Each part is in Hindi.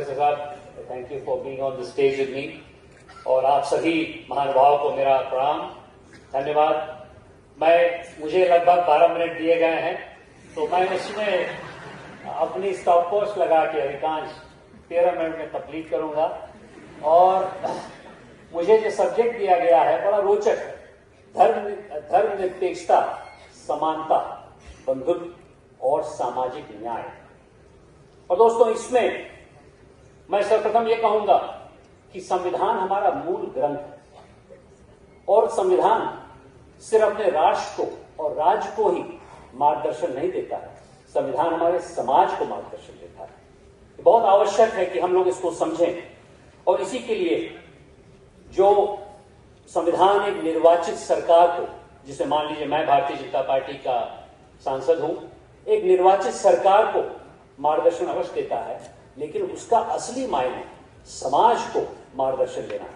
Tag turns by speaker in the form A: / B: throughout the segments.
A: प्रोफेसर साहब, thank you for being on the stage with me. और आप सभी महानुभाव को मेरा प्रणाम, धन्यवाद। मुझे लगभग 12 मिनट दिए गए हैं, तो मैं उसमें अपनी स्टॉप वॉच लगा के अधिकांश 13 मिनट में कंप्लीट करूंगा। और मुझे जो सब्जेक्ट दिया गया है बड़ा रोचक है, धर्मनिरपेक्षता, समानता, बंधुत्व और सामाजिक न्याय। और दोस्तों, इसमें मैं सर्वप्रथम ये कहूंगा कि संविधान हमारा मूल ग्रंथ है और संविधान सिर्फ अपने राष्ट्र को और राज्य को ही मार्गदर्शन नहीं देता है, संविधान हमारे समाज को मार्गदर्शन देता है। बहुत आवश्यक है कि हम लोग इसको समझें। और इसी के लिए जो संविधान एक निर्वाचित सरकार को, जिसे मान लीजिए मैं भारतीय जनता पार्टी का सांसद हूं, एक निर्वाचित सरकार को मार्गदर्शन अवश्य देता है, लेकिन उसका असली मायने समाज को मार्गदर्शन देना है।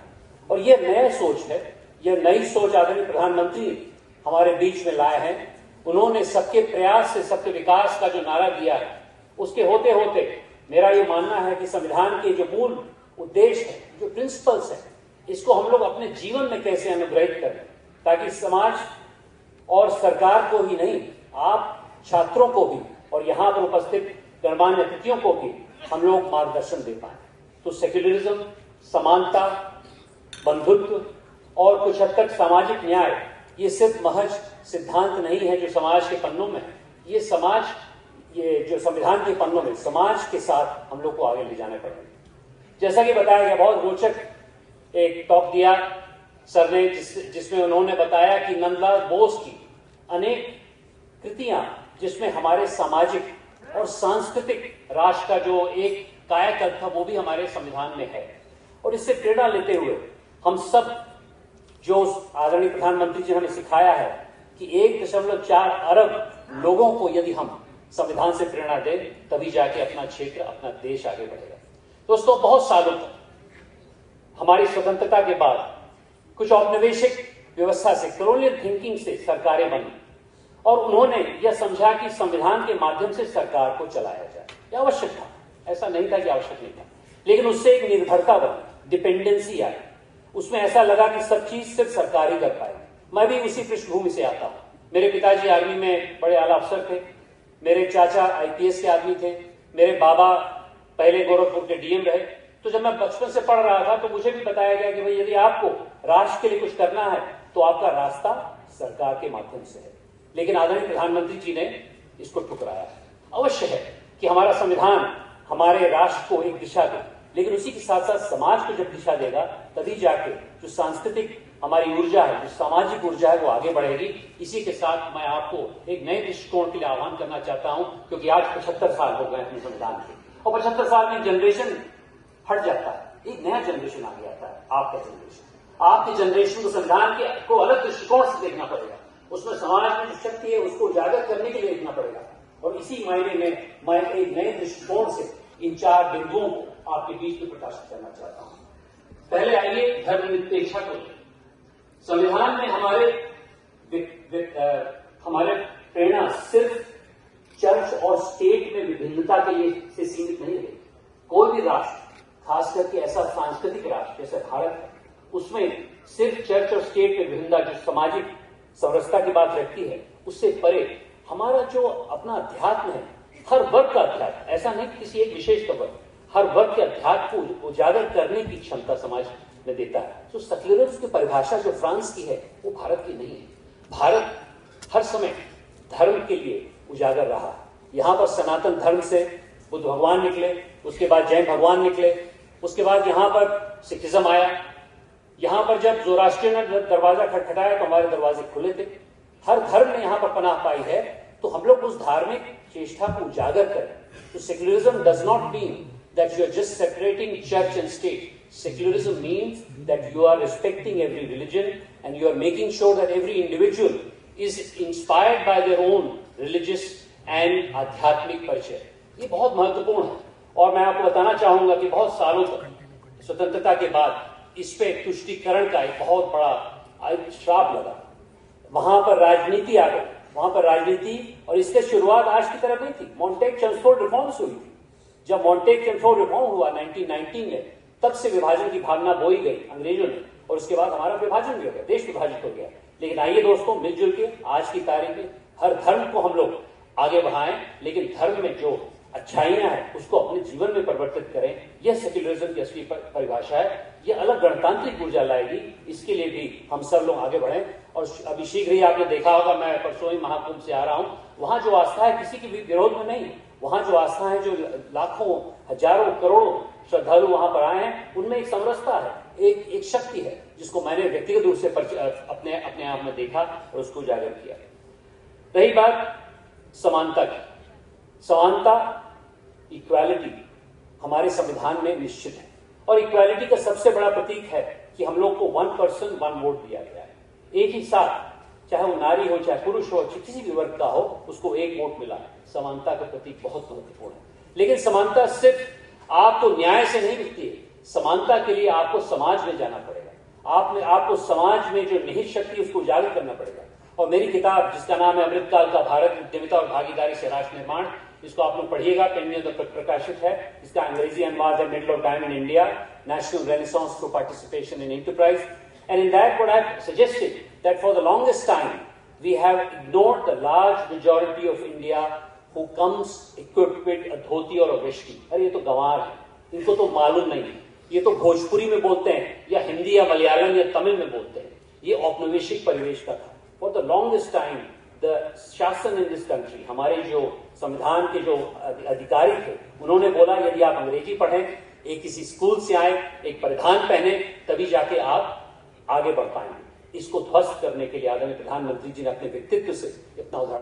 A: और यह नया सोच है, यह नई सोच आदरणीय प्रधानमंत्री हमारे बीच में लाए हैं। उन्होंने सबके प्रयास से सबके विकास का जो नारा दिया है, उसके होते होते मेरा ये मानना है कि संविधान के जो मूल उद्देश्य है, जो प्रिंसिपल्स है, इसको हम लोग अपने जीवन में कैसे अनुग्रहित करें, ताकि समाज और सरकार को ही नहीं, आप छात्रों को भी और यहां पर उपस्थित गणमान्य अतिथियों को भी हम लोग मार्गदर्शन दे पाए। तो सेक्युलरिज्म, समानता, बंधुत्व और कुछ हद तक सामाजिक न्याय, ये सिर्फ महज सिद्धांत नहीं है जो समाज के पन्नों में है, ये जो संविधान के पन्नों में समाज के साथ हम लोग को आगे ले जाने पड़ेंगे। जैसा कि बताया गया, बहुत रोचक एक टॉक दिया सर ने, जिसमें उन्होंने बताया कि नंदलाल बोस की अनेक कृतियां, जिसमें हमारे सामाजिक और सांस्कृतिक राष्ट्र का जो एक कायाकल्प था, वो भी हमारे संविधान में है। और इससे प्रेरणा लेते हुए हम सब, जो आदरणीय प्रधानमंत्री जी ने हमें सिखाया है कि 1.4 अरब लोगों को यदि हम संविधान से प्रेरणा दें, तभी जाके अपना क्षेत्र, अपना देश आगे बढ़ेगा। दोस्तों, बहुत सालों तक हमारी स्वतंत्रता के बाद कुछ औपनिवेशिक व्यवस्था से, कॉलोनियल थिंकिंग से सरकारें बनी और उन्होंने यह समझा कि संविधान के माध्यम से सरकार को चलाया जाए। यह आवश्यक था, ऐसा नहीं था कि आवश्यक नहीं था, लेकिन उससे एक निर्भरता बनी, डिपेंडेंसी आई। उसमें ऐसा लगा कि सब चीज सिर्फ सरकार ही कर पाएगी। मैं भी उसी पृष्ठभूमि से आता हूं। मेरे पिताजी आर्मी में बड़े आला अफसर थे, मेरे चाचा आईपीएस के आदमी थे, मेरे बाबा पहले गोरखपुर के डीएम रहे। तो जब मैं बचपन से पढ़ रहा था तो मुझे भी बताया गया कि भाई, यदि आपको राष्ट्र के लिए कुछ करना है तो आपका रास्ता सरकार के माध्यम से है। लेकिन आदरणीय प्रधानमंत्री जी ने इसको ठुकराया है। अवश्य है कि हमारा संविधान हमारे राष्ट्र को एक दिशा दे, लेकिन उसी के साथ साथ समाज को जब दिशा देगा, तभी जाके जो सांस्कृतिक हमारी ऊर्जा है, जो सामाजिक ऊर्जा है, वो आगे बढ़ेगी। इसी के साथ मैं आपको एक नए दृष्टिकोण के लिए आह्वान करना चाहता हूं, क्योंकि आज 75 साल हो गए अपने संविधान के, और 75 साल में जनरेशन हट जाता है, एक नया जनरेशन आगे आता है। आपका जनरेशन, आपकी जनरेशन को संविधान को अलग दृष्टिकोण से देखना पड़ेगा, उसमें समाज में जो शक्ति है उसको उजागर करने के लिए देखना पड़ेगा। और इसी मायने में मैं एक नए दृष्टिकोण से इन 4 बिंदुओं को आपके बीच में प्रकाशित करना चाहता हूं। पहले आइए धर्मनिरपेक्षता को। संविधान में हमारे प्रेरणा सिर्फ चर्च और स्टेट में विभिन्नता के लिए से सीमित नहीं है। कोई भी राष्ट्र, खास करके ऐसा सांस्कृतिक राष्ट्र जैसे भारत है, उसमें सिर्फ चर्च और स्टेट में विभिन्नता, जो सामाजिक समरसता की बात रखती है, उससे परे हमारा जो अपना अध्यात्म है, हर वर्ग का अध्यात्म, ऐसा नहीं किसी एक विशेष का वर्ग, हर वर्ग के अध्यात्म को उजागर करने की क्षमता समाज में देता है। तो सेक्युलरिज्म की परिभाषा जो फ्रांस की है, वो भारत की नहीं है। भारत हर समय धर्म के लिए उजागर रहा। यहां पर सनातन धर्म से बुद्ध भगवान निकले, उसके बाद जैन भगवान निकले, उसके बाद यहां पर सिखिज्म आया। यहां पर जब ज़ोरास्ट्रियन ने दरवाजा खटखटाया तो हमारे दरवाजे खुले थे। हर धर्म ने यहां पर पनाह पाई है, तो हम लोग उस धार्मिक चेष्टा को उजागर करें। तो secularism does not mean that you are just separating church and state. Secularism means that you are respecting every religion and you are making sure that every individual is inspired by their own religious and आध्यात्मिक परिचय। ये बहुत महत्वपूर्ण है। और मैं आपको बताना चाहूंगा कि बहुत सालों तक स्वतंत्रता के बाद इस पे तुष्टीकरण का एक बहुत बड़ा श्राप लगा। वहां पर राजनीति आ गई, वहां पर राजनीति, और इसकी शुरुआत आज की तरह नहीं थी। मॉन्टेग चेम्सफोर्ड रिफॉर्म्स हुई थी, जब मॉन्टेग-कैम्पो रिफॉर्म हुआ 1919 में, तब से विभाजन की भावना बोई गई अंग्रेजों ने, और उसके बाद हमारा विभाजन भी हो गया, देश विभाजित हो गया। लेकिन आइए दोस्तों, मिलजुल के आज की तारीख में हर धर्म को हम लोग आगे बढ़ाएं, लेकिन धर्म में जो अच्छाइयां हैं उसको अपने जीवन में परिवर्तित करें। यह सेक्युलरिज्म की असली परिभाषा है। यह अलग गणतांत्रिक ऊर्जा लाएगी। इसके लिए भी हम सब लोग आगे बढ़ें। और अभी शीघ्र ही आपने देखा होगा, मैं परसों ही महाकुंभ से आ रहा हूं, वहां जो आस्था है किसी के भी विरोध में नहीं, वहां जो आस्था है, जो लाखों हजारों करोड़ों श्रद्धालु वहां पर आए हैं, उनमें एक समरसता है, एक शक्ति है, जिसको मैंने व्यक्तिगत रूप से अपने आप में देखा और उसको उजागर किया। रही बात समानता की, समानता, इक्वालिटी हमारे संविधान में निश्चित है, और इक्वालिटी का सबसे बड़ा प्रतीक है कि हम लोग को 1 पर्सन 1 वोट दिया गया है। एक ही साथ, चाहे वो नारी हो, चाहे पुरुष हो, किसी भी वर्ग का हो, उसको 1 वोट मिला है। समानता का प्रतीक बहुत महत्वपूर्ण है। लेकिन समानता सिर्फ आपको न्याय से नहीं मिलती है। समानता के लिए आपको समाज में जाना पड़ेगा। आपको समाज में जो निहित शक्ति है उसको उजागर करना पड़ेगा। और मेरी किताब, जिसका नाम है अमृतकाल का भारत, उद्यमिता और भागीदारी से राष्ट्र निर्माण, इसको आप लोग पढ़िएगा, पेन प्रकाशित है। इसका अंग्रेजी अनुवाद है middle of time in India, national renaissance through participation in enterprise. And in that what I have suggested that for the longest time we have ignored the large majority of India who comes equipped with a dhoti और a वेष्टी। अरे ये तो गंवार है, इनको तो मालूम नहीं है, ये तो भोजपुरी में बोलते हैं या हिंदी या मलयालम या तमिल में बोलते हैं। ये औपनिवेशिक परिवेश का था। For the longest time the शासन इन दिस कंट्री, हमारे जो संविधान के जो अधिकारी थे, उन्होंने बोला यदि आप अंग्रेजी पढ़ें, एक किसी स्कूल से आए, एक परिधान पहने, तभी जाके आप आगे बढ़ पाएंगे। इसको ध्वस्त करने के लिए आदरणीय प्रधानमंत्री जी ने अपने व्यक्तित्व से इतना उदाहरण